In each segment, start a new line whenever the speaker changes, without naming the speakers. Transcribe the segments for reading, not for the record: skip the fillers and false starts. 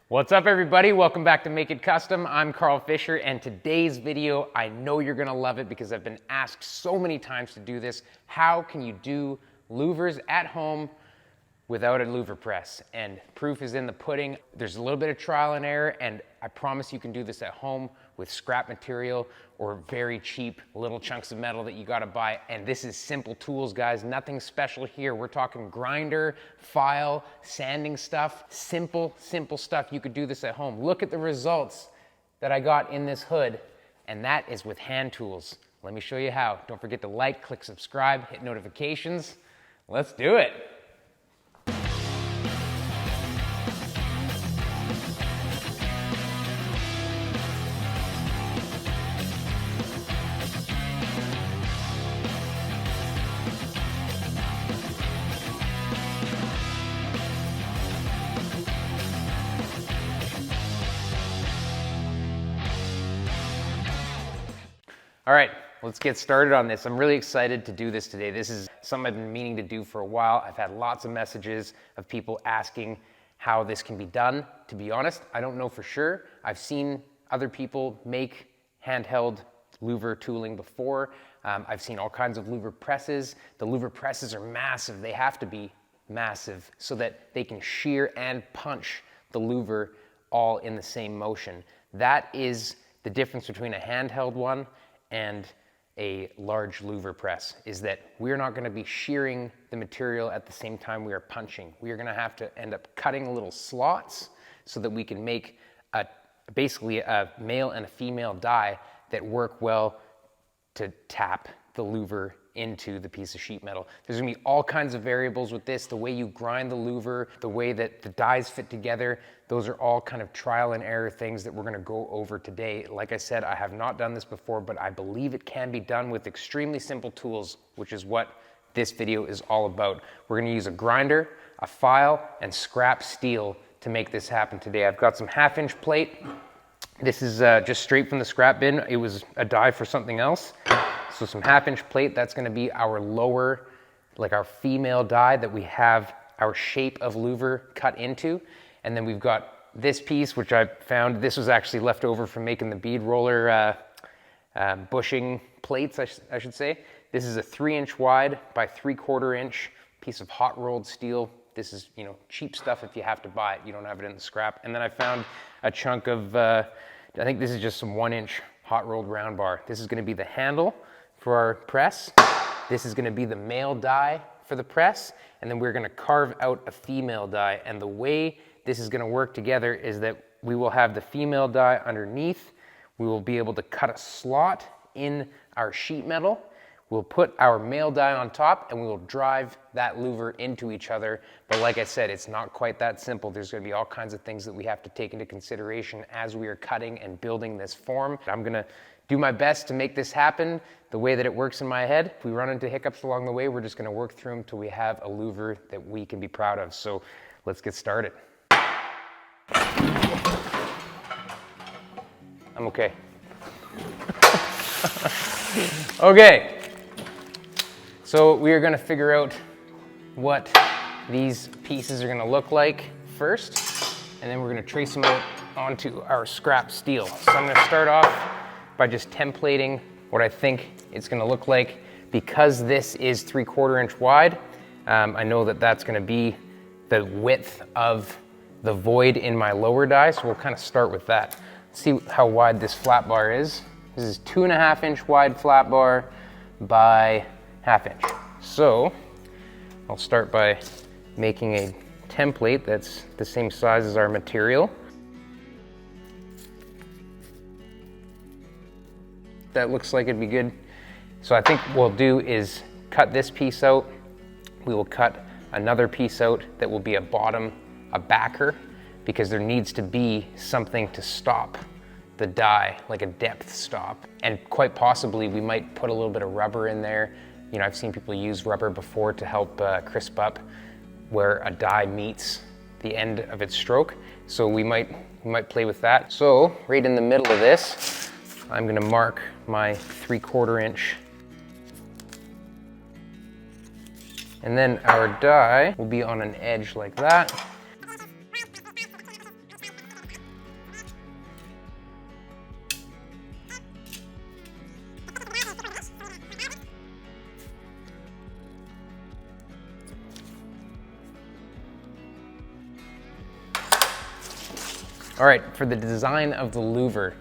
What's up everybody? Welcome back to Make It Custom. I'm Carl Fisher, and today's video, I know you're gonna love it because I've been asked so many times to do this. How can you do louvers at home without a louver press? And proof is in the pudding. There's a little bit of trial and error, and I promise you can do this at home with scrap material or very cheap little chunks of metal that you gotta buy. And this is simple tools, guys. Nothing special here. We're talking grinder, file, sanding stuff. Simple stuff. You could do this at home. Look at the results that I got in this hood, and that is with hand tools. Let me show you how. Don't forget to like, click subscribe, hit notifications. Let's do it. All right, let's get started on this. I'm really excited to do this today. This is something I've been meaning to do for a while. I've had lots of messages of people asking how this can be done. To be honest, I don't know for sure. I've seen other people make handheld louver tooling before. I've seen all kinds of louver presses. The louver presses are massive. They have to be massive so that they can shear and punch the louver all in the same motion. That is the difference between a handheld one and a large louver press, is that we're not gonna be shearing the material at the same time we are punching. We are gonna have to end up cutting little slots so that we can make basically a male and a female die that work well to tap the louver into the piece of sheet metal. There's gonna be all kinds of variables with this, the way you grind the louver, the way that the dies fit together. Those are all kind of trial and error things that we're gonna go over today. Like I said, I have not done this before, but I believe it can be done with extremely simple tools, which is what this video is all about. We're gonna use a grinder, a file, and scrap steel to make this happen today. I've got some 1/2-inch plate. This is just straight from the scrap bin. It was a die for something else. So some 1/2-inch plate, that's gonna be our lower, like our female die that we have our shape of louver cut into. And then we've got this piece, which I found, this was actually left over from making the bead roller bushing plates, I should say. This is a 3-inch wide by 3/4 inch piece of hot rolled steel. This is, you know, cheap stuff if you have to buy it. You don't have it in the scrap. And then I found a chunk of, I think this is just some 1-inch hot rolled round bar. This is gonna be the handle for our press. This is gonna be the male die for the press. And then we're gonna carve out a female die. And the way this is gonna work together is that we will have the female die underneath. We will be able to cut a slot in our sheet metal. We'll put our male die on top and we will drive that louver into each other. But like I said, it's not quite that simple. There's gonna be all kinds of things that we have to take into consideration as we are cutting and building this form. I'm gonna do my best to make this happen the way that it works in my head. If we run into hiccups along the way, we're just gonna work through them till we have a louver that we can be proud of. So let's get started. I'm okay. Okay. So we are gonna figure out what these pieces are gonna look like first, and then we're gonna trace them out onto our scrap steel. So I'm gonna start off by just templating what I think it's gonna look like. Because this is 3/4 inch wide, I know that that's gonna be the width of the void in my lower die, so we'll kind of start with that. Let's see how wide this flat bar is. This is 2.5-inch wide flat bar by 1/2 inch. So I'll start by making a template that's the same size as our material. That looks like it'd be good. So I think what we'll do is cut this piece out. We will cut another piece out that will be a bottom, a backer, because there needs to be something to stop the die, like a depth stop. And quite possibly we might put a little bit of rubber in there. You know, I've seen people use rubber before to help crisp up where a die meets the end of its stroke. So we might play with that. So right in the middle of this, I'm gonna mark my 3/4 inch. And then our die will be on an edge like that. All right, for the design of the Louvre,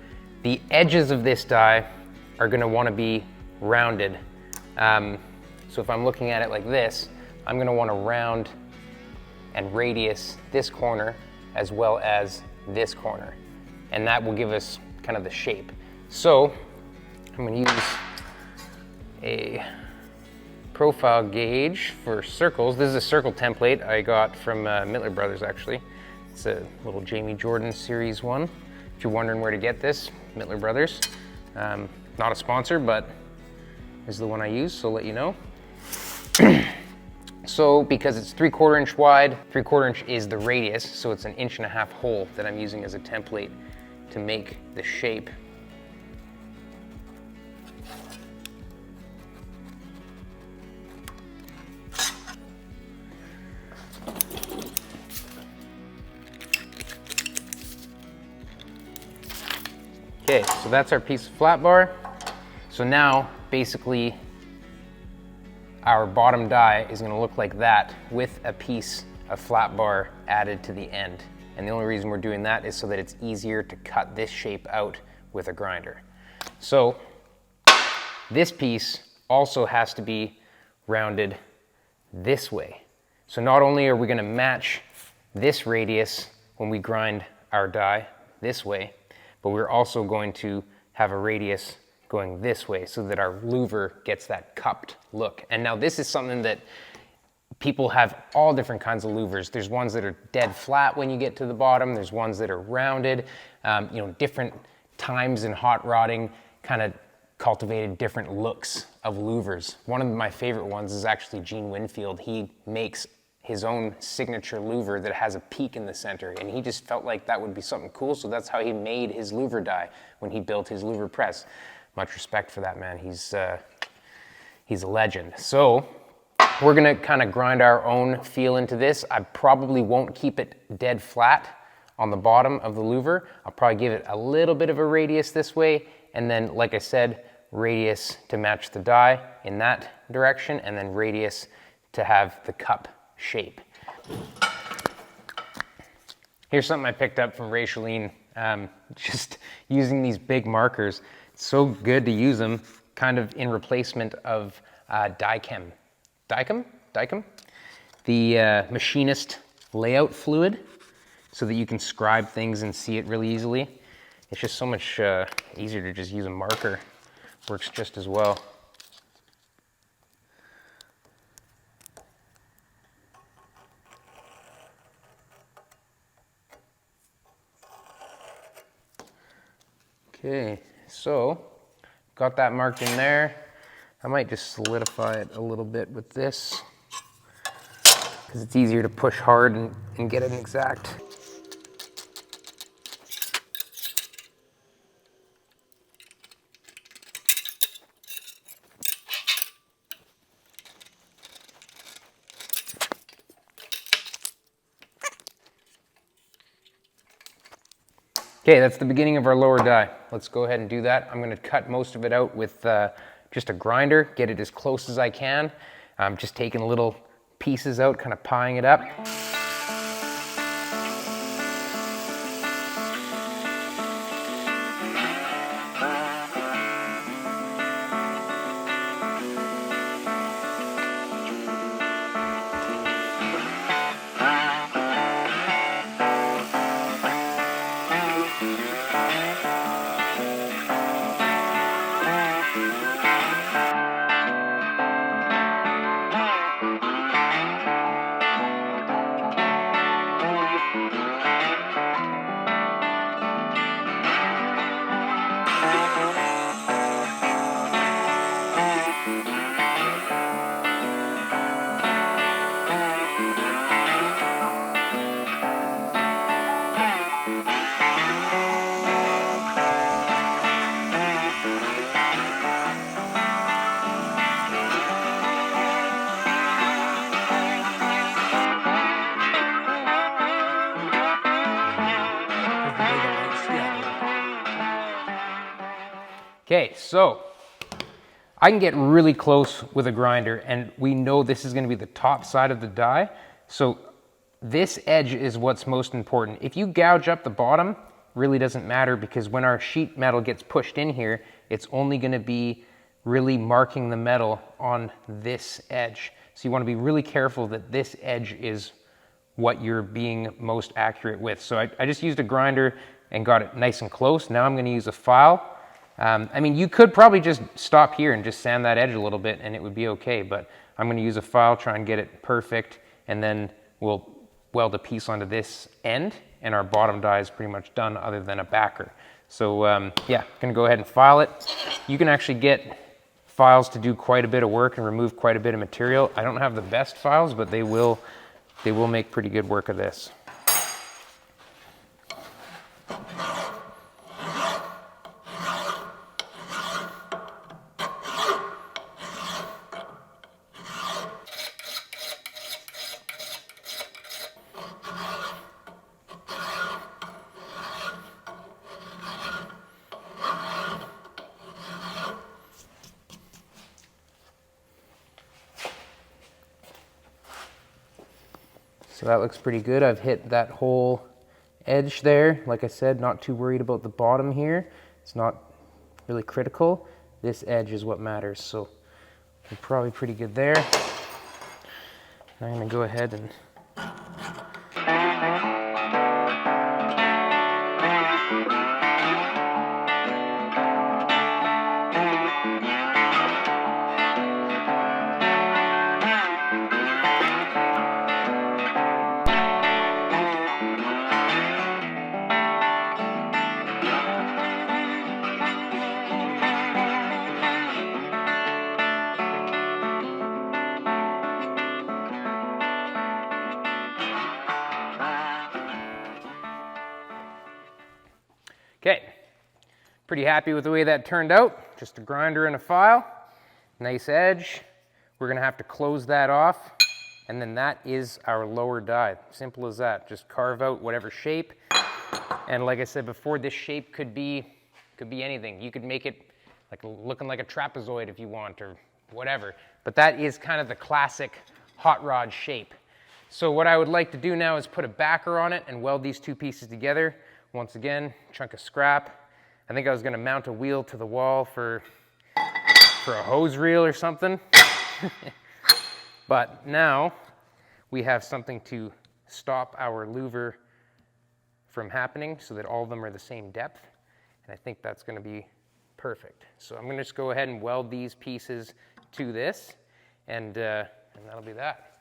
the edges of this die are gonna wanna be rounded. So if I'm looking at it like this, I'm gonna wanna round and radius this corner as well as this corner. And that will give us kind of the shape. So I'm gonna use a profile gauge for circles. This is a circle template I got from Mittler Brothers actually. It's a little Jamie Jordan series one. If you're wondering where to get this, Mittler Brothers. Not a sponsor, but is the one I use, so I'll let you know. So because it's 3/4 inch wide, 3/4 inch is the radius, so it's an 1.5 inch hole that I'm using as a template to make the shape. Okay, so that's our piece of flat bar. So now, basically, our bottom die is gonna look like that with a piece of flat bar added to the end. And the only reason we're doing that is so that it's easier to cut this shape out with a grinder. So this piece also has to be rounded this way. So not only are we gonna match this radius when we grind our die this way, but we're also going to have a radius going this way so that our Louvre gets that cupped look. And now this is something that people have all different kinds of louvers. There's ones that are dead flat when you get to the bottom. There's ones that are rounded. Different times in hot rodding kind of cultivated different looks of louvers. One of my favorite ones is actually Gene Winfield. He makes his own signature Louvre that has a peak in the center, and he just felt like that would be something cool, so that's how he made his Louvre die when he built his Louvre press. Much respect for that man. He's a legend. So we're gonna kind of grind our own feel into this. I probably won't keep it dead flat on the bottom of the Louvre. I'll probably give it a little bit of a radius this way, and then, like I said, radius to match the die in that direction, and then radius to have the cup shape. Here's something I picked up from Rachelene, just using these big markers. It's so good to use them kind of in replacement of Dicam? The machinist layout fluid, so that you can scribe things and see it really easily. It's just so much easier to just use a marker. Works just as well. Okay, so got that marked in there. I might just solidify it a little bit with this because it's easier to push hard and get it exact. Okay, that's the beginning of our lower die. Let's go ahead and do that. I'm gonna cut most of it out with just a grinder, get it as close as I can. I'm just taking little pieces out, kind of pieing it up. Okay, so I can get really close with a grinder, and we know this is going to be the top side of the die. So this edge is what's most important. If you gouge up the bottom, really doesn't matter, because when our sheet metal gets pushed in here, it's only gonna be really marking the metal on this edge. So you wanna be really careful that this edge is what you're being most accurate with. So I just used a grinder and got it nice and close. Now I'm gonna use a file. I mean, you could probably just stop here and just sand that edge a little bit and it would be okay, but I'm gonna use a file, try and get it perfect, and then we'll weld a piece onto this end, and our bottom die is pretty much done other than a backer. So yeah, gonna go ahead and file it. You can actually get files to do quite a bit of work and remove quite a bit of material. I don't have the best files, but they will make pretty good work of this. So that looks pretty good. I've hit that whole edge there. Like I said, not too worried about the bottom here. It's not really critical. This edge is what matters. So we're probably pretty good there. I'm gonna go ahead and okay, pretty happy with the way that turned out. Just a grinder and a file, nice edge. We're gonna have to close that off, and then that is our lower die. Simple as that. Just carve out whatever shape. And like I said before, this shape could be anything. You could make it like looking like a trapezoid if you want, or whatever. But that is kind of the classic hot rod shape. So what I would like to do now is put a backer on it and weld these two pieces together. Once again, chunk of scrap. I think I was gonna mount a wheel to the wall for a hose reel or something. But now we have something to stop our louver from happening so that all of them are the same depth. And I think that's gonna be perfect. So I'm gonna just go ahead and weld these pieces to this, and that'll be that.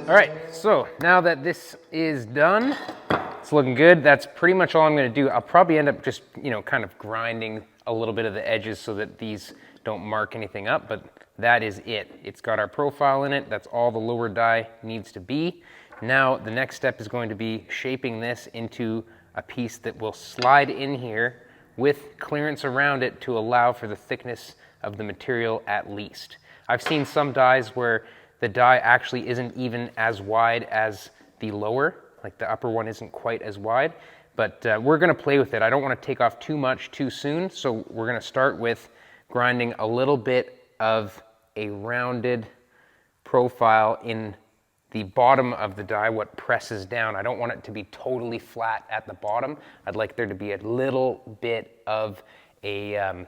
All right, so now that this is done, it's looking good. That's pretty much all I'm gonna do. I'll probably end up just, kind of grinding a little bit of the edges so that these don't mark anything up, but that is it. It's got our profile in it. That's all the lower die needs to be. Now, the next step is going to be shaping this into a piece that will slide in here with clearance around it to allow for the thickness of the material at least. I've seen some dies where the die actually isn't even as wide as the lower, like the upper one isn't quite as wide, but we're gonna play with it. I don't wanna take off too much too soon, so we're gonna start with grinding a little bit of a rounded profile in the bottom of the die, what presses down. I don't want it to be totally flat at the bottom. I'd like there to be a little bit of a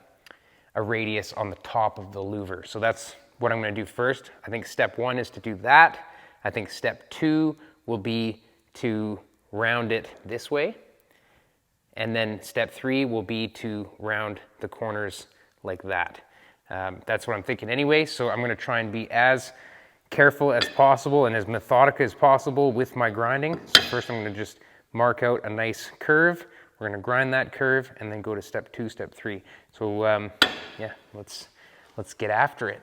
radius on the top of the louver. So that's what I'm gonna do first. I think step one is to do that. I think step two will be to round it this way. And then step 3 will be to round the corners like that. That's what I'm thinking anyway, so I'm going to try and be as careful as possible and as methodical as possible with my grinding. So first I'm going to just mark out a nice curve. We're going to grind that curve and then go to step 2, step 3. So yeah, let's get after it.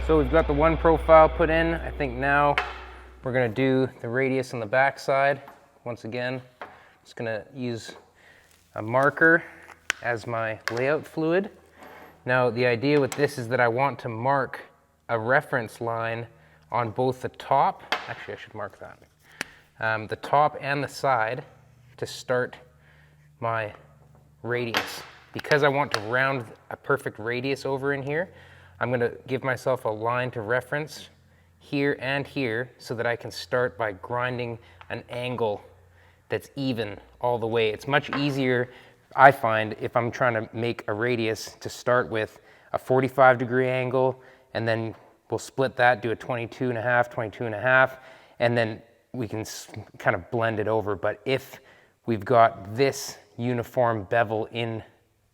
So we've got the one profile put in. I think now we're gonna do the radius on the back side. Once again, just gonna use a marker as my layout fluid. Now the idea with this is that I want to mark a reference line on both the top, actually I should mark that, the top and the side to start my radius. Because I want to round a perfect radius over in here, I'm going to give myself a line to reference here and here so that I can start by grinding an angle that's even all the way. It's much easier, I find, if I'm trying to make a radius to start with a 45-degree angle, and then we'll split that, do a 22.5, 22.5, and then we can kind of blend it over. But if we've got this uniform bevel in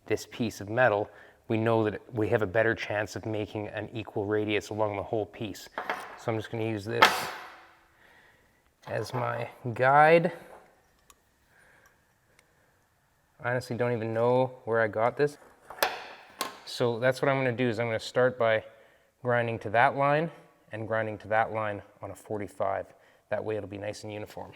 this piece of metal, we know that we have a better chance of making an equal radius along the whole piece. So I'm just going to use this as my guide. I honestly don't even know where I got this. So that's what I'm going to do, is I'm going to start by grinding to that line and grinding to that line on a 45. That way it'll be nice and uniform.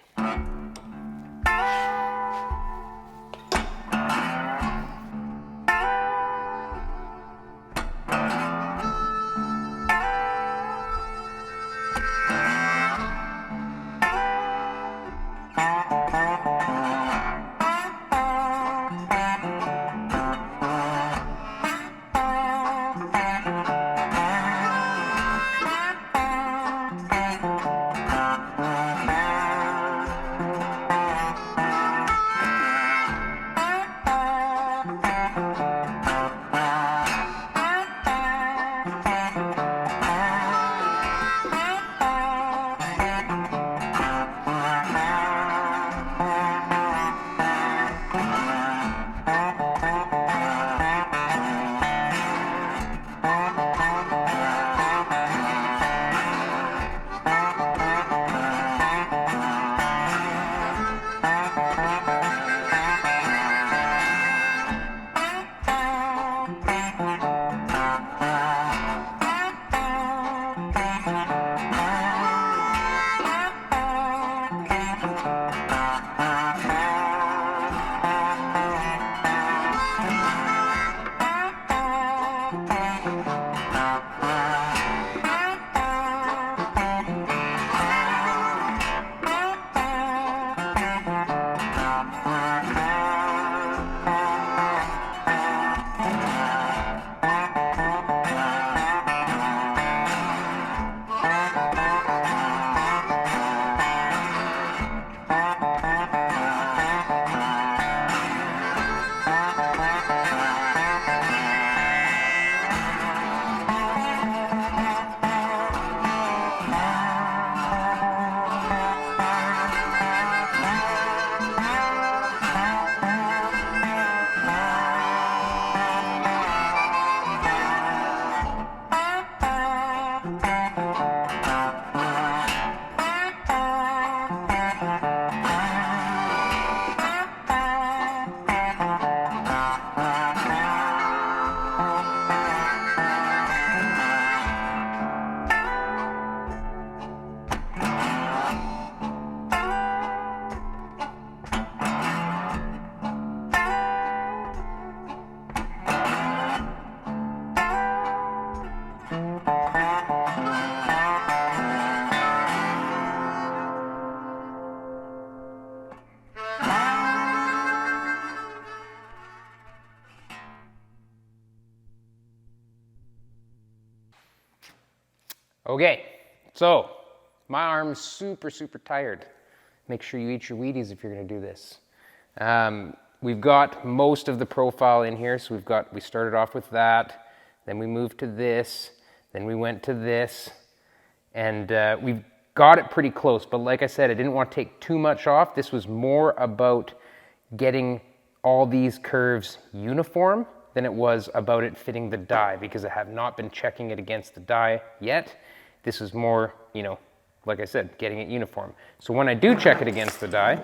Okay, so my arm's super, super tired. Make sure you eat your Wheaties if you're gonna do this. We've got most of the profile in here. So we started off with that, then we moved to this, then we went to this, and we've got it pretty close. But like I said, I didn't want to take too much off. This was more about getting all these curves uniform than it was about it fitting the die, because I have not been checking it against the die yet. This is more, like I said, getting it uniform. So when I do check it against the die,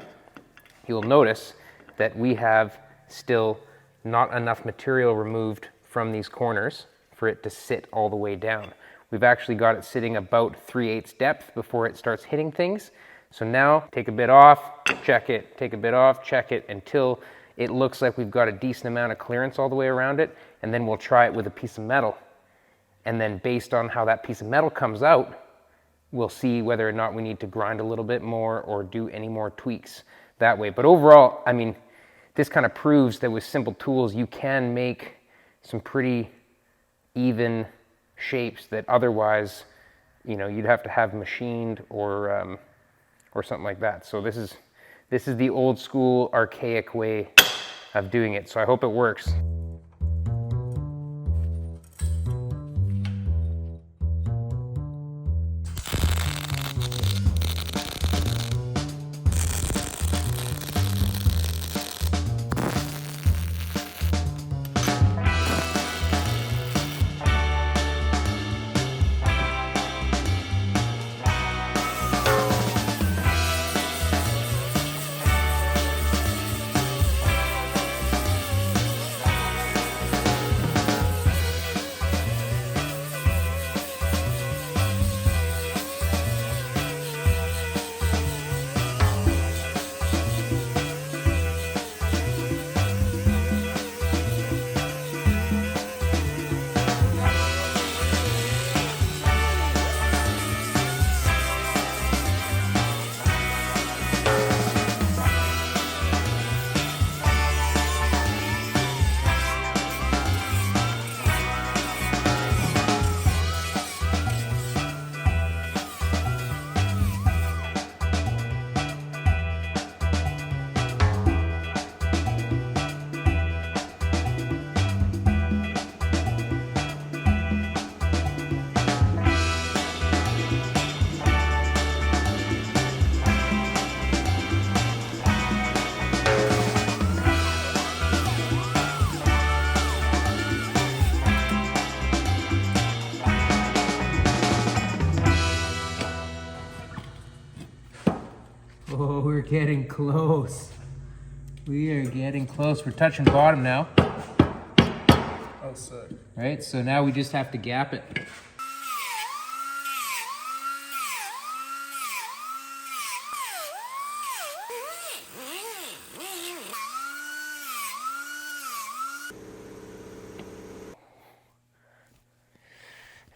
you'll notice that we have still not enough material removed from these corners for it to sit all the way down. We've actually got it sitting about 3/8 depth before it starts hitting things. So now take a bit off, check it, take a bit off, check it until it looks like we've got a decent amount of clearance all the way around it, and then we'll try it with a piece of metal. And then based on how that piece of metal comes out, we'll see whether or not we need to grind a little bit more or do any more tweaks that way. But overall, I mean, this kind of proves that with simple tools, you can make some pretty even shapes that otherwise, you'd have to have machined or something like that. So this is the old school archaic way of doing it. So I hope it works. Oh, we're getting close. We are getting close. We're touching bottom now.
Oh, sick.
Right, so now we just have to gap it. I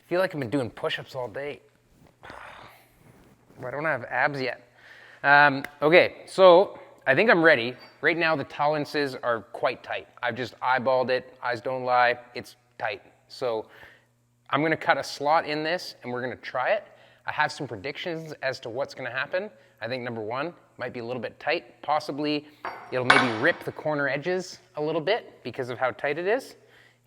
feel like I've been doing push-ups all day. I don't have abs yet. Okay, so I think I'm ready. Right now the tolerances are quite tight. I've just eyeballed it, eyes don't lie, it's tight. So I'm gonna cut a slot in this and we're gonna try it. I have some predictions as to what's gonna happen. I think number one, might be a little bit tight. Possibly it'll maybe rip the corner edges a little bit because of how tight it is.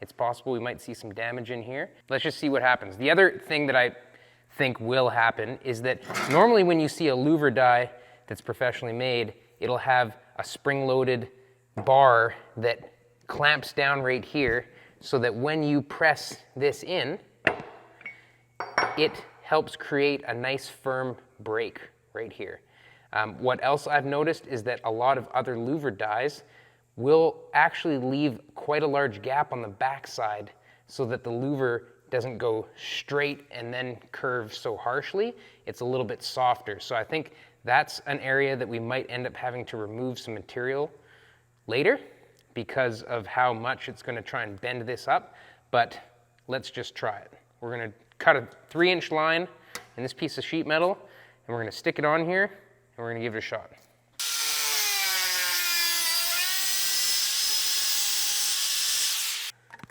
It's possible we might see some damage in here. Let's just see what happens. The other thing that I think will happen is that normally when you see a Louvre die that's professionally made, it'll have a spring-loaded bar that clamps down right here so that when you press this in, it helps create a nice firm break right here. What else I've noticed is that a lot of other Louvre dies will actually leave quite a large gap on the backside so that the Louvre doesn't go straight and then curve so harshly. It's a little bit softer. So I think that's an area that we might end up having to remove some material later because of how much it's going to try and bend this up. But let's just try it. We're going to cut a 3-inch line in this piece of sheet metal and we're going to stick it on here and we're going to give it a shot.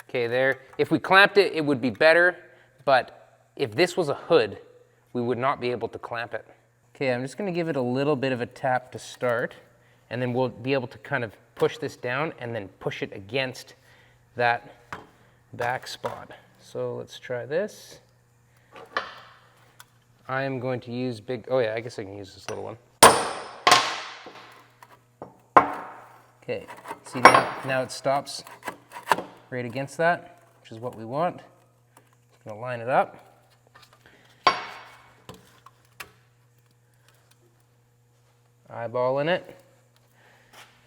Okay, there. If we clamped it, it would be better, but if this was a hood, we would not be able to clamp it. Okay, I'm just gonna give it a little bit of a tap to start, and then we'll be able to kind of push this down and then push it against that back spot. So let's try this. I am going to use oh yeah, I guess I can use this little one. Okay, see now it stops right against that, which is what we want. Just gonna line it up. Eyeballing it.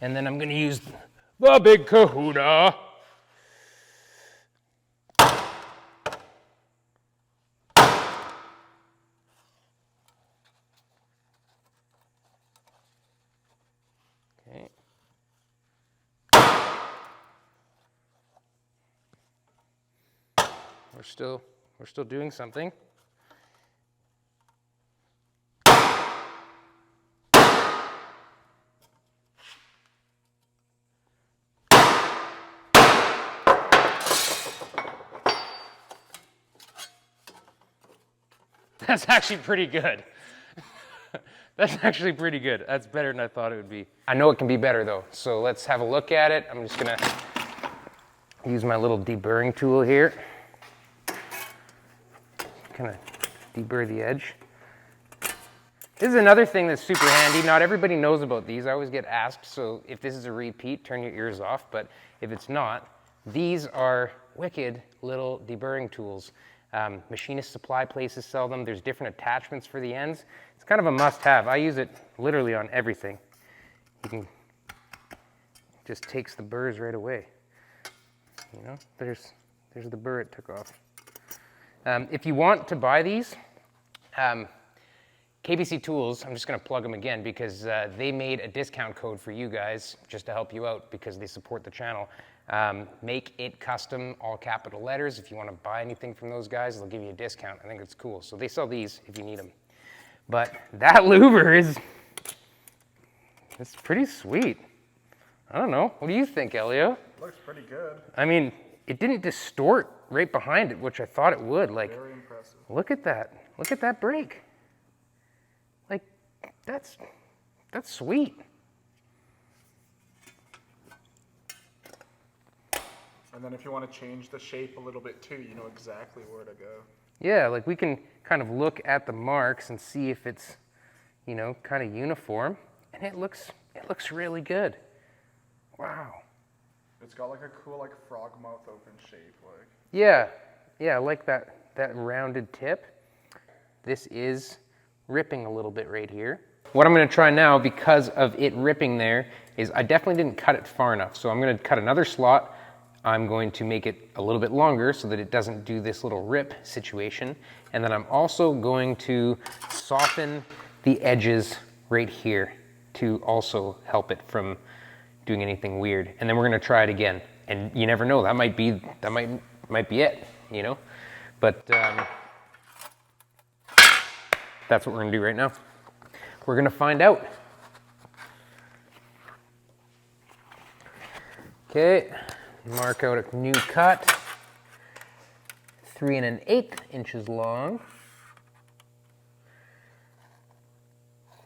And then I'm gonna use the big kahuna. Okay. We're still doing something. That's actually pretty good. That's actually pretty good. That's better than I thought it would be. I know it can be better though, so let's have a look at it. I'm just gonna use my little deburring tool here. Kind of deburr the edge. This is another thing that's super handy. Not everybody knows about these. I always get asked, so if this is a repeat, turn your ears off, but if it's not, these are wicked little deburring tools. Machinist supply places sell them. There's different attachments for the ends. It's kind of a must-have. I use it literally on everything. You can just takes the burrs right away. You know, there's the burr it took off. If you want to buy these, KBC Tools, I'm just going to plug them again because they made a discount code for you guys just to help you out because they support the channel. Make It Kustom, all capital letters. If you want to buy anything from those guys, they'll give you a discount. I think it's cool. So they sell these if you need them. But that Louvre it's pretty sweet. I don't know. What do you think, Elio?
Looks pretty good.
I mean, it didn't distort right behind it, which I thought it would. Like,
very impressive.
Look at that. Look at that break. Like, that's sweet.
And then if you want to change the shape a little bit too, you know exactly where to go.
Yeah, like we can kind of look at the marks and see if it's, you know, kind of uniform. And it looks really good. Wow.
It's got like a cool like frog mouth open shape. Like.
Yeah, I like that rounded tip. This is ripping a little bit right here. What I'm gonna try now, because of it ripping there, is I definitely didn't cut it far enough. So I'm gonna cut another slot. I'm going to make it a little bit longer so that it doesn't do this little rip situation. And then I'm also going to soften the edges right here to also help it from doing anything weird. And then we're gonna try it again. And you never know, that might be it, you know? But that's what we're gonna do right now. We're gonna find out. Okay. Mark out a new cut, 3 1/8 inches long.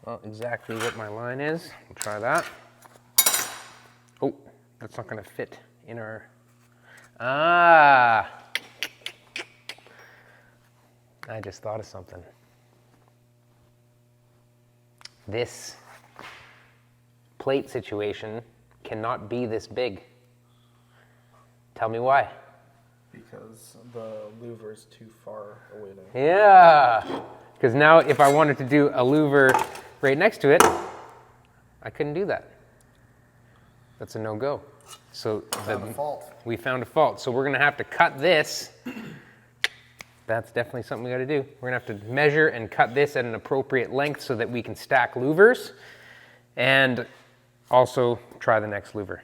Well, exactly what my line is. We'll try that. Oh, that's not going to fit in our... Ah! I just thought of something. This plate situation cannot be this big. Tell me why.
Because the Louvre is too far away now.
Yeah, because now if I wanted to do a Louvre right next to it, I couldn't do that. That's a no-go. So we found a fault. So we're gonna have to cut this. That's definitely something we gotta do. We're gonna have to measure and cut this at an appropriate length so that we can stack louvers and also try the next Louvre.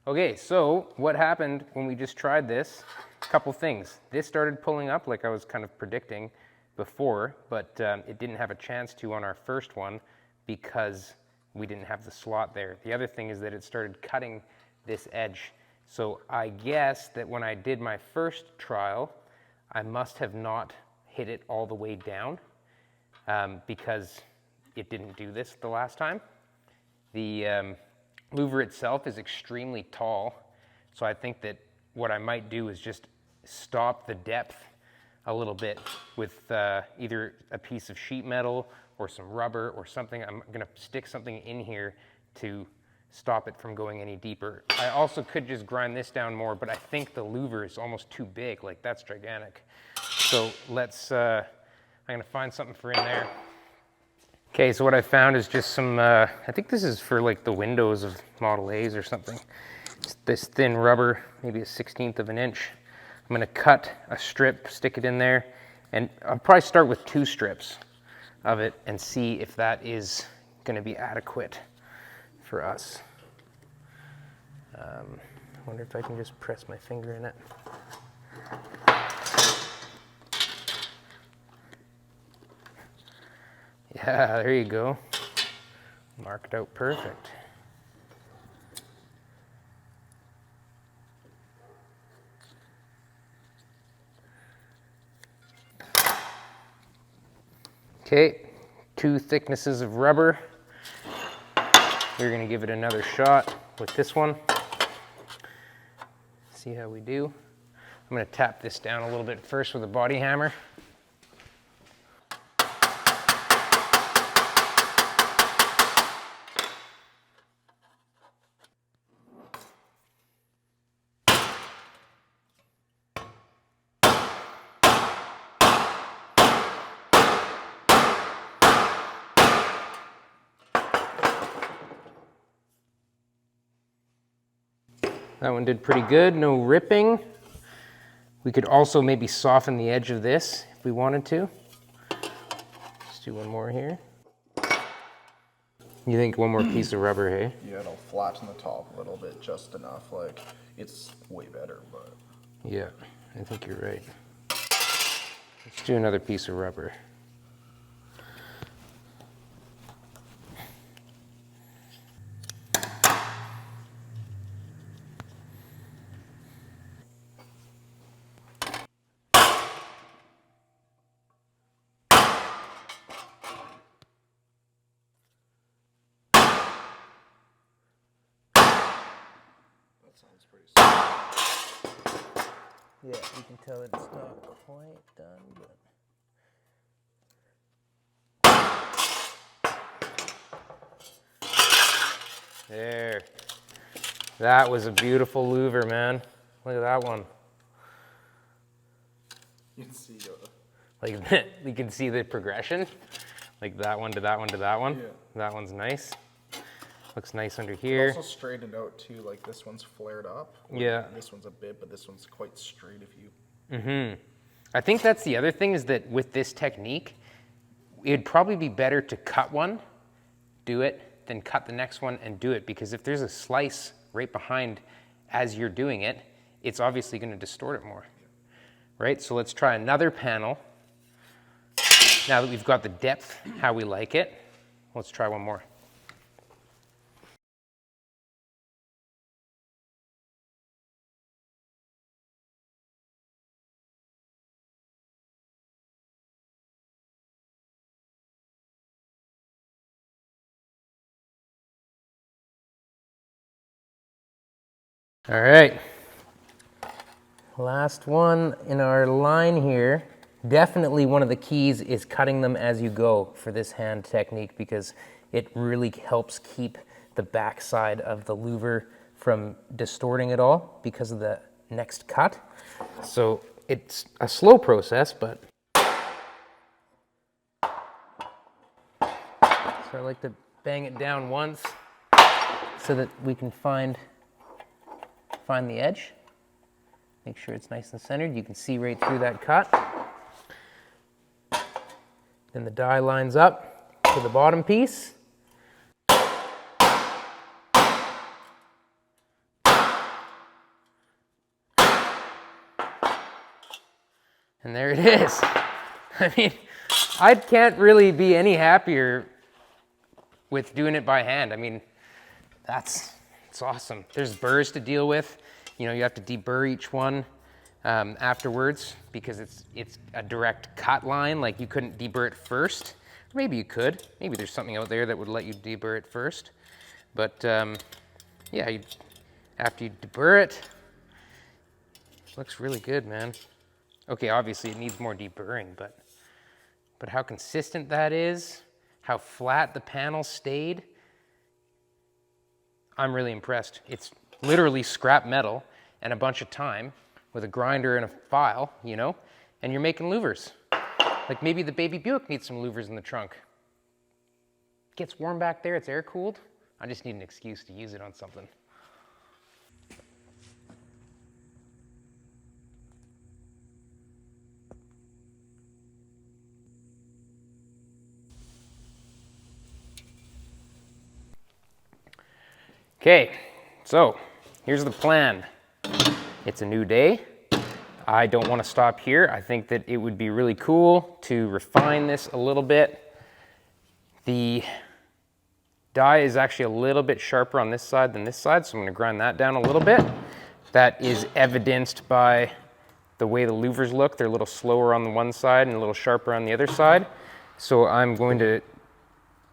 Okay, so what happened when we just tried this? A couple things. This started pulling up like I was kind of predicting before, but it didn't have a chance to on our first one because we didn't have the slot there. The other thing is that it started cutting this edge. So I guess that when I did my first trial, I must have not hit it all the way down because it didn't do this the last time. The Louvre itself is extremely tall, so I think that what I might do is just stop the depth a little bit with either a piece of sheet metal or some rubber or something. I'm gonna stick something in here to stop it from going any deeper. I also could just grind this down more, but I think the Louvre is almost too big, like that's gigantic. So let's, I'm gonna find something for in there. Okay, so what I found is just some, I think this is for like the windows of Model A's or something. It's this thin rubber, maybe a 1/16 of an inch. I'm gonna cut a strip, stick it in there, and I'll probably start with 2 strips of it and see if that is gonna be adequate for us. I wonder if I can just press my finger in it. Yeah, there you go. Marked out perfect. Okay, 2 thicknesses of rubber. We're gonna give it another shot with this one. See how we do. I'm gonna tap this down a little bit first with a body hammer. That one did pretty good, no ripping. We could also maybe soften the edge of this if we wanted to. Let's do one more here. You think one more piece of rubber, hey?
Yeah, it'll flatten the top a little bit, just enough. Like, it's way better, but...
Yeah, I think you're right. Let's do another piece of rubber.
Sounds pretty simple.
Yeah, you can tell that it's not quite done, but... There. That was a beautiful Louvre, man. Look at that one.
You can see
Like, you can see the progression. Like that one to that one to that one.
Yeah.
That one's nice. Looks nice under here.
also straightened out too, like this one's flared up.
Yeah.
This one's a bit, but this one's quite straight if you...
I think that's the other thing is that with this technique, it'd probably be better to cut one, do it, then cut the next one and do it, because if there's a slice right behind as you're doing it, it's obviously going to distort it more. Right? So let's try another panel. Now that we've got the depth how we like it, let's try one more. All right, last one in our line here. Definitely one of the keys is cutting them as you go for this hand technique, because it really helps keep the backside of the Louvre from distorting at all because of the next cut. So it's a slow process, but... So I like to bang it down once so that we can find the edge. Make sure it's nice and centered. You can see right through that cut. Then the die lines up to the bottom piece. And there it is. I mean, I can't really be any happier with doing it by hand. I mean, it's awesome. There's burrs to deal with. You know, you have to deburr each one afterwards because it's a direct cut line. Like you couldn't deburr it first. Or maybe you could. Maybe there's something out there that would let you deburr it first. But yeah, after you deburr it, looks really good, man. Okay, obviously it needs more deburring, but how consistent that is, how flat the panel stayed, I'm really impressed. It's literally scrap metal and a bunch of time with a grinder and a file, you know, and you're making louvers. Like maybe the baby Buick needs some louvers in the trunk. It gets warm back there, it's air cooled. I just need an excuse to use it on something. Okay, so here's the plan. It's a new day. I don't want to stop here. I think that it would be really cool to refine this a little bit. The die is actually a little bit sharper on this side than this side, so I'm going to grind that down a little bit. That is evidenced by the way the louvers look. They're a little slower on the one side and a little sharper on the other side. So I'm going to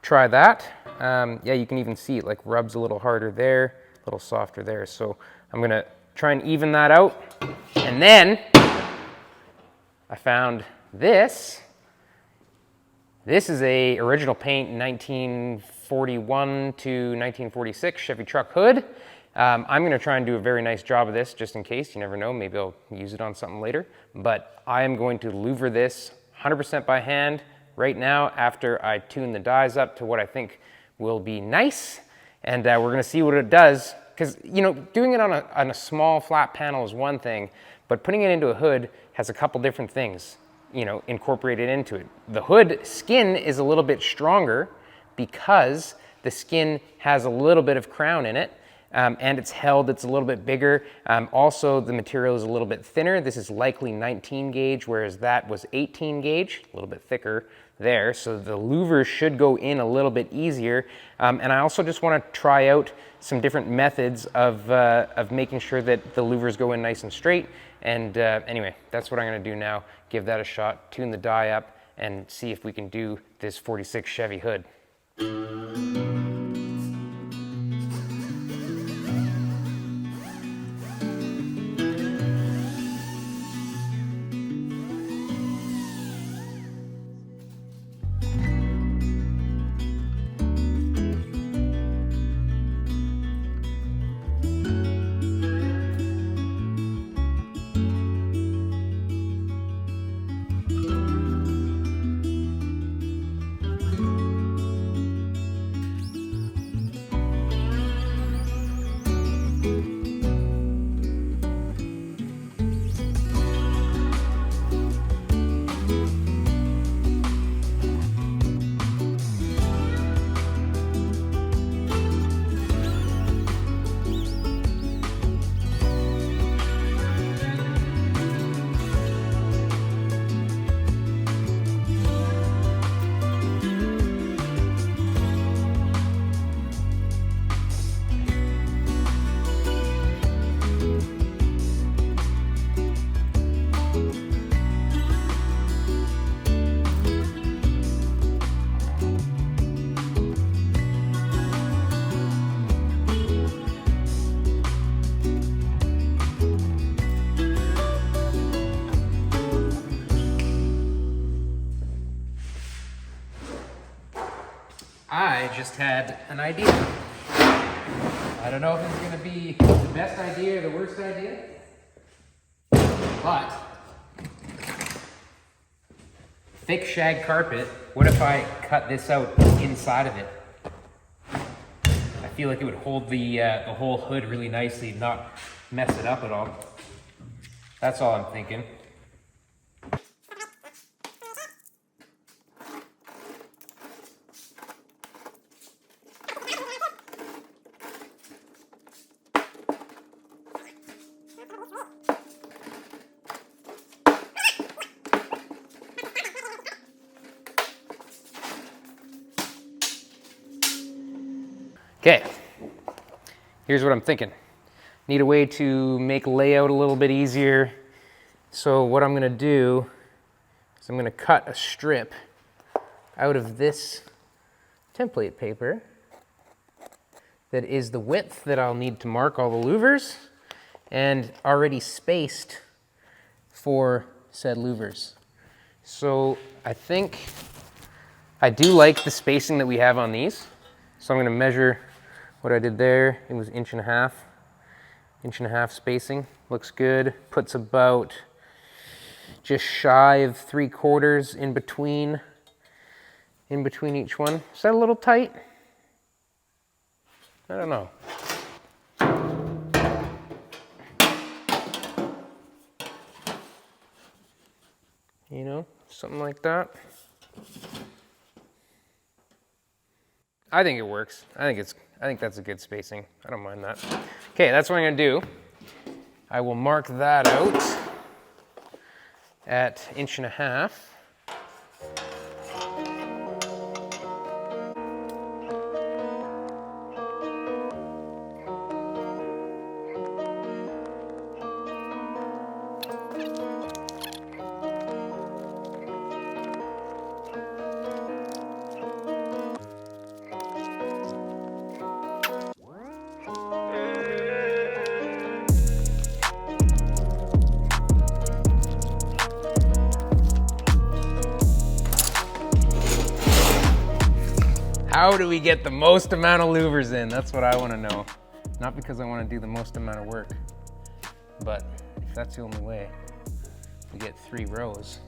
try that. Yeah, you can even see it like rubs a little harder there, a little softer there. So I'm gonna try and even that out. And then I found this. This is a original paint 1941 to 1946 Chevy truck hood. I'm gonna try and do a very nice job of this just in case, you never know, maybe I'll use it on something later. But I am going to louver this 100% by hand right now after I tune the dies up to what I think will be nice. And we're gonna see what it does. Because, you know, doing it on a small flat panel is one thing, but putting it into a hood has a couple different things, you know, incorporated into it. The hood skin is a little bit stronger because the skin has a little bit of crown in it. And it's a little bit bigger. Also, the material is a little bit thinner. This is likely 19 gauge, whereas that was 18 gauge, a little bit thicker there. So the louvers should go in a little bit easier. And I also just want to try out some different methods of making sure that the louvers go in nice and straight. And anyway, that's what I'm going to do now. Give that a shot, tune the die up, and see if we can do this 46 Chevy hood. I just had an idea. I don't know if it's going to be the best idea or the worst idea, but thick shag carpet, what if I cut this out inside of it? I feel like it would hold the whole hood really nicely, not mess it up at all. That's all I'm thinking. Okay, here's what I'm thinking. Need a way to make layout a little bit easier. So what I'm gonna do is I'm gonna cut a strip out of this template paper that is the width that I'll need to mark all the louvers and already spaced for said louvers. So I think I do like the spacing that we have on these. So I'm gonna measure what I did there. It was 1.5 inch spacing. Looks good. Puts about just shy of 3/4 in between each one. Is that a little tight? I don't know. You know, something like that. I think it works. I think that's a good spacing. I don't mind that. Okay, that's what I'm gonna do. I will mark that out at 1.5 inches. How do we get the most amount of louvers in? That's what I want to know. Not because I want to do the most amount of work, but if that's the only way, we get 3 rows.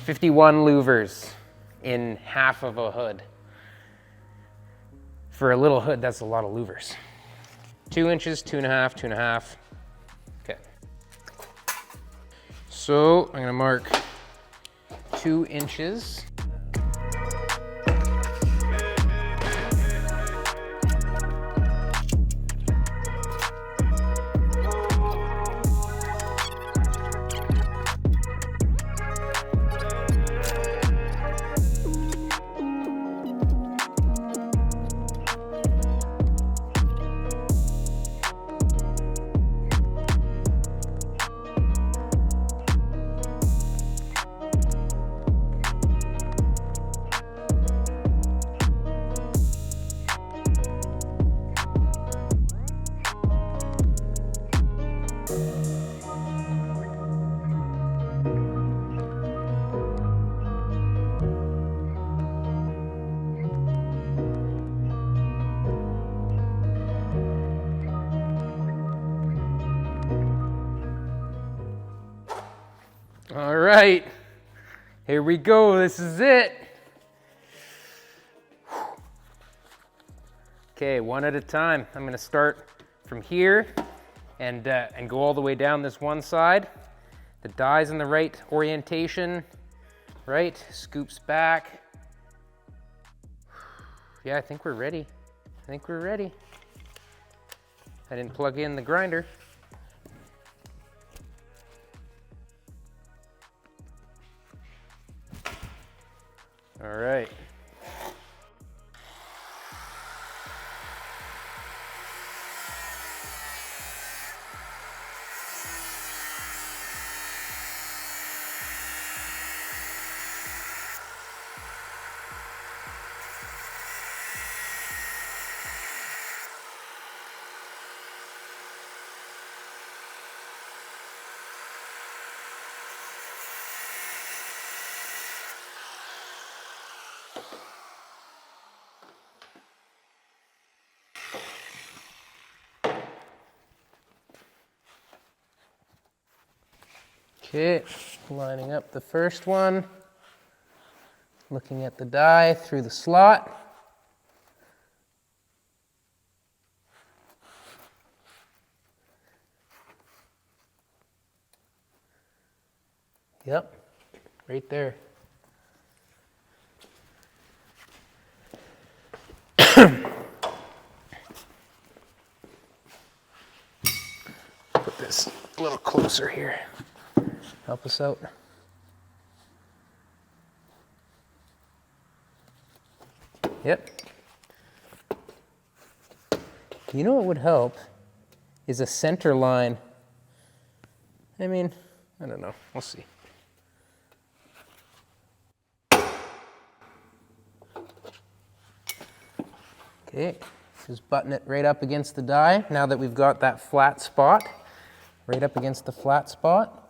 $51 louvers in half of a hood. For a little hood, that's a lot of louvers. 2 inches, 2.5, 2.5. Okay. So I'm gonna mark 2 inches. All right, here we go. This is it. Okay, one at a time. I'm gonna start from here and go all the way down this one side. The die's in the right orientation, right? Scoops back. Yeah, I think we're ready. I think we're ready. I didn't plug in the grinder. All right. Okay, lining up the first one, looking at the die through the slot. Yep, right there. Put this a little closer here. Help us out. Yep. You know what would help is a center line. I mean, I don't know. We'll see. Okay, just button it right up against the die. Now that we've got that flat spot, right up against the flat spot.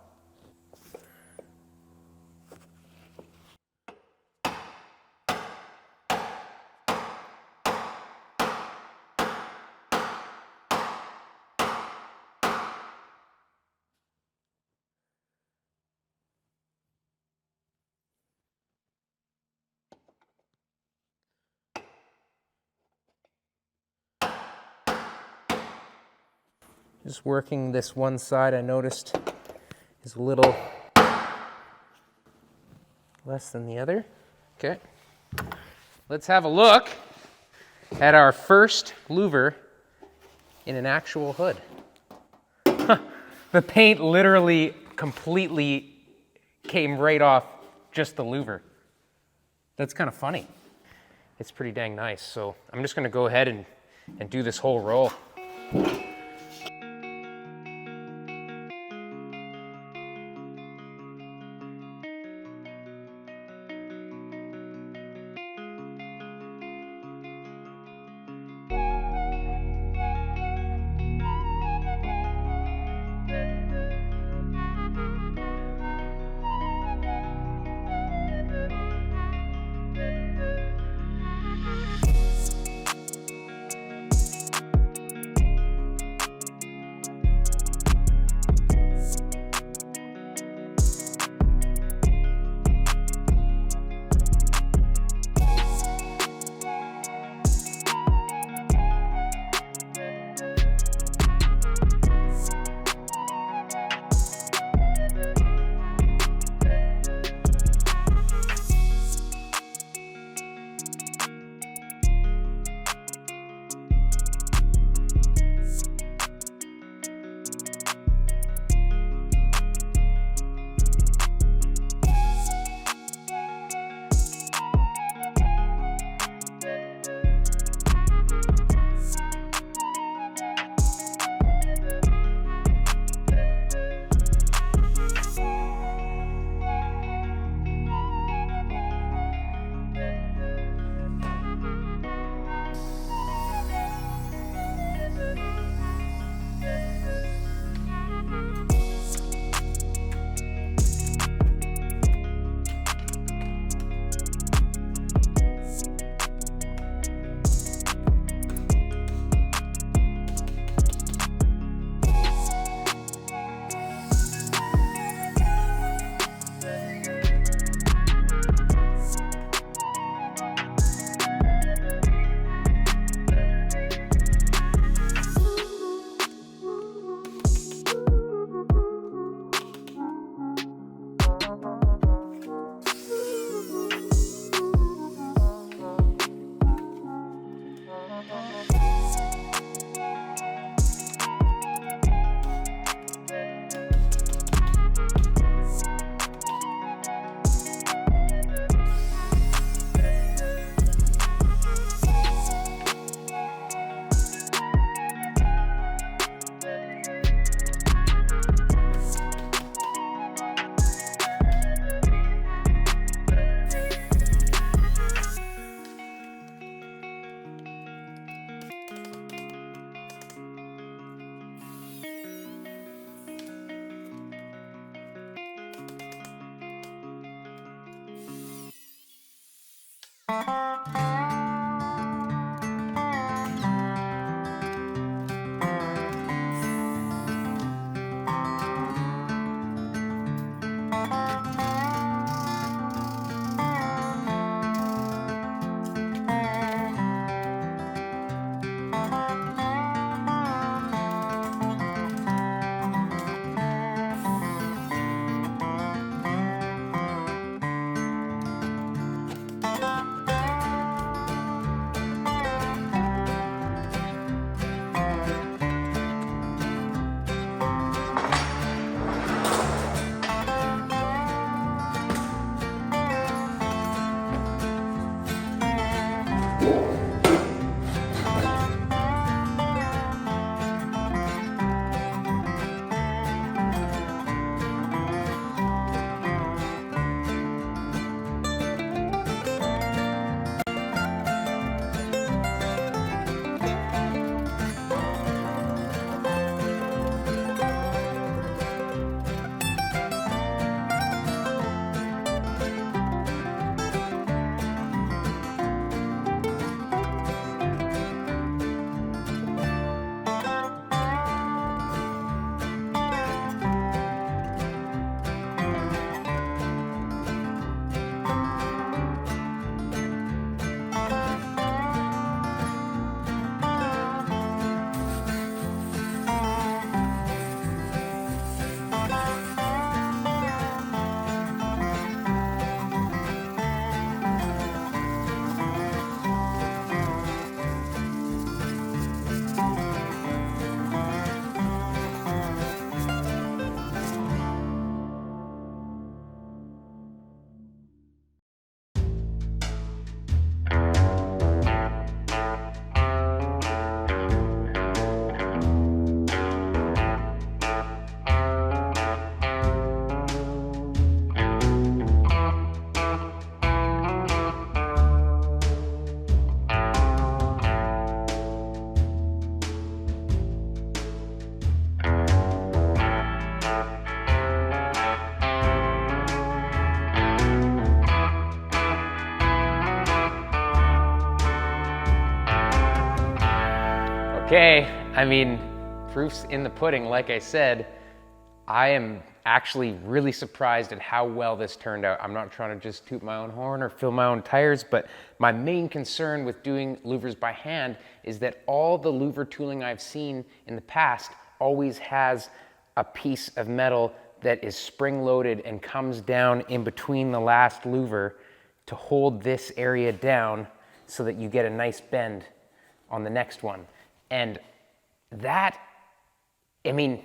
Just working this one side, I noticed is a little less than the other. Okay. Let's have a look at our first louver in an actual hood. The paint literally completely came right off just the louver. That's kind of funny. It's pretty dang nice. So I'm just gonna go ahead and do this whole roll. Okay, I mean, proof's in the pudding. Like I said, I am actually really surprised at how well this turned out. I'm not trying to just toot my own horn or fill my own tires, but my main concern with doing louvers by hand is that all the louver tooling I've seen in the past always has a piece of metal that is spring-loaded and comes down in between the last louver to hold this area down so that you get a nice bend on the next one. And that, I mean,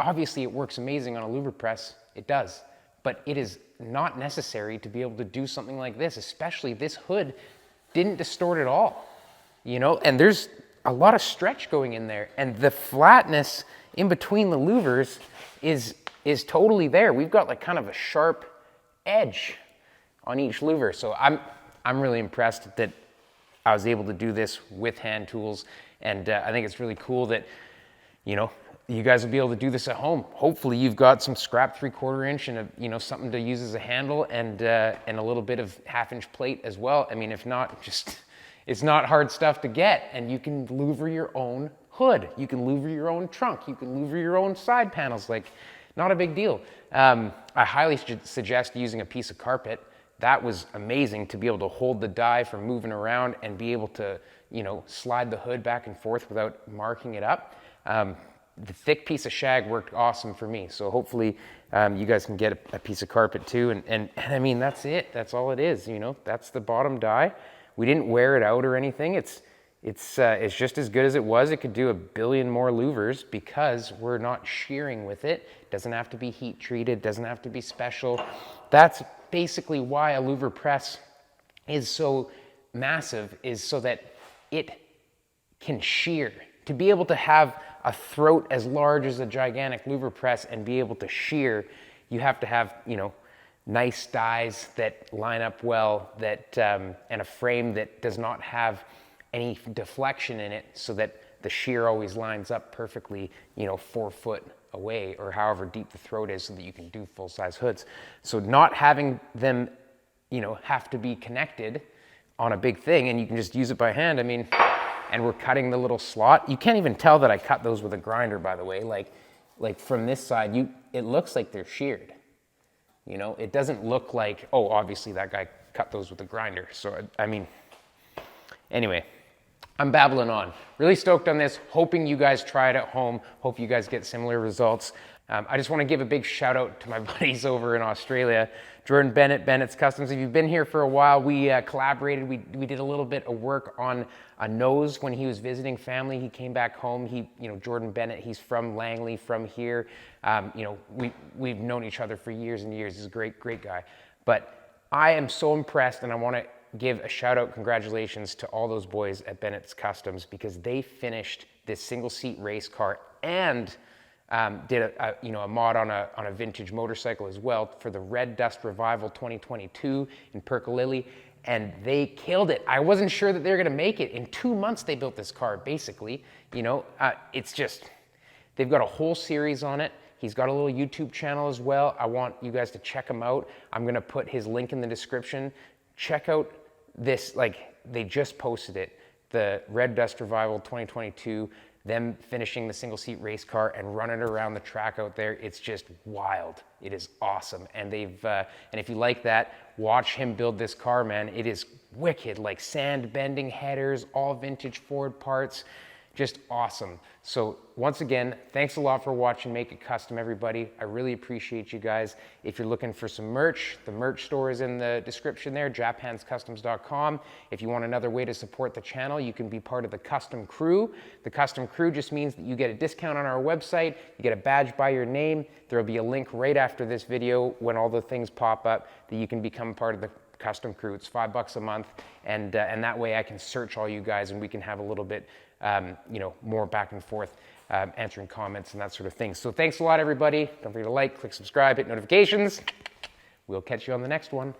obviously it works amazing on a louver press, it does, but it is not necessary to be able to do something like this, especially this hood didn't distort at all, you know, and there's a lot of stretch going in there, and the flatness in between the louvers is totally there. We've got like kind of a sharp edge on each louver, so I'm really impressed that I was able to do this with hand tools, and I think it's really cool that, you know, you guys will be able to do this at home. Hopefully you've got some scrap 3/4 inch and something to use as a handle, and a little bit of 1/2 inch plate as well. I mean, if not, just, it's not hard stuff to get, and you can louver your own hood. You can louver your own trunk. You can louver your own side panels, like, not a big deal. I highly suggest using a piece of carpet. That was amazing to be able to hold the die from moving around and be able to, you know, slide the hood back and forth without marking it up. The thick piece of shag worked awesome for me. So hopefully you guys can get a piece of carpet too. And I mean, that's it. That's all it is, you know, that's the bottom die. We didn't wear it out or anything. It's just as good as it was. It could do a billion more louvers because we're not shearing with it. It doesn't have to be heat treated, doesn't have to be special. That's basically why a louver press is so massive, is so that it can shear. To be able to have a throat as large as a gigantic louver press and be able to shear, you have to have, you know, nice dies that line up well, that and a frame that does not have any deflection in it, so that the shear always lines up perfectly, you know, 4 foot away or however deep the throat is, so that you can do full-size hoods. So not having them, you know, have to be connected on a big thing, and you can just use it by hand. I mean, and we're cutting the little slot. You can't even tell that I cut those with a grinder, by the way. Like from this side, it looks like they're sheared. You know, it doesn't look like, oh, obviously that guy cut those with a grinder. So, I mean, anyway, I'm babbling on. Really stoked on this, hoping you guys try it at home. Hope you guys get similar results. I just want to give a big shout out to my buddies over in Australia, Jordan Bennett, Bennetts Customs. If you've been here for a while, we collaborated. We did a little bit of work on a nose when he was visiting family. He came back home. Jordan Bennett, he's from Langley, from here. We've known each other for years and years. He's a great, great guy. But I am so impressed, and I want to give a shout out, congratulations to all those boys at Bennetts Customs, because they finished this single seat race car and did a mod on a vintage motorcycle as well for the Red Dust Revival 2022 in Percolilly, and they killed it. I wasn't sure that they were going to make it. In 2 months they built this car, basically. It's just, they've got a whole series on it. He's got a little YouTube channel as well. I want you guys to check him out. I'm going to put his link in the description. Check out this, they just posted it, the Red Dust Revival 2022, them finishing the single seat race car and running around the track out there. It's just wild. It is awesome. And and if you like that, watch him build this car, man. It is wicked, like sand bending headers, all vintage Ford parts, just awesome. So once again, thanks a lot for watching Make It Custom, everybody. I really appreciate you guys. If you're looking for some merch, the merch store is in the description there, japhandskustoms.com. If you want another way to support the channel, you can be part of the Custom Crew. The Custom Crew just means that you get a discount on our website, you get a badge by your name. There'll be a link right after this video when all the things pop up that you can become part of the Custom Crew. It's $5 a month, and that way I can search all you guys and we can have a little bit more back and forth, answering comments and that sort of thing. So thanks a lot, everybody. Don't forget to like, click subscribe, hit notifications. We'll catch you on the next one.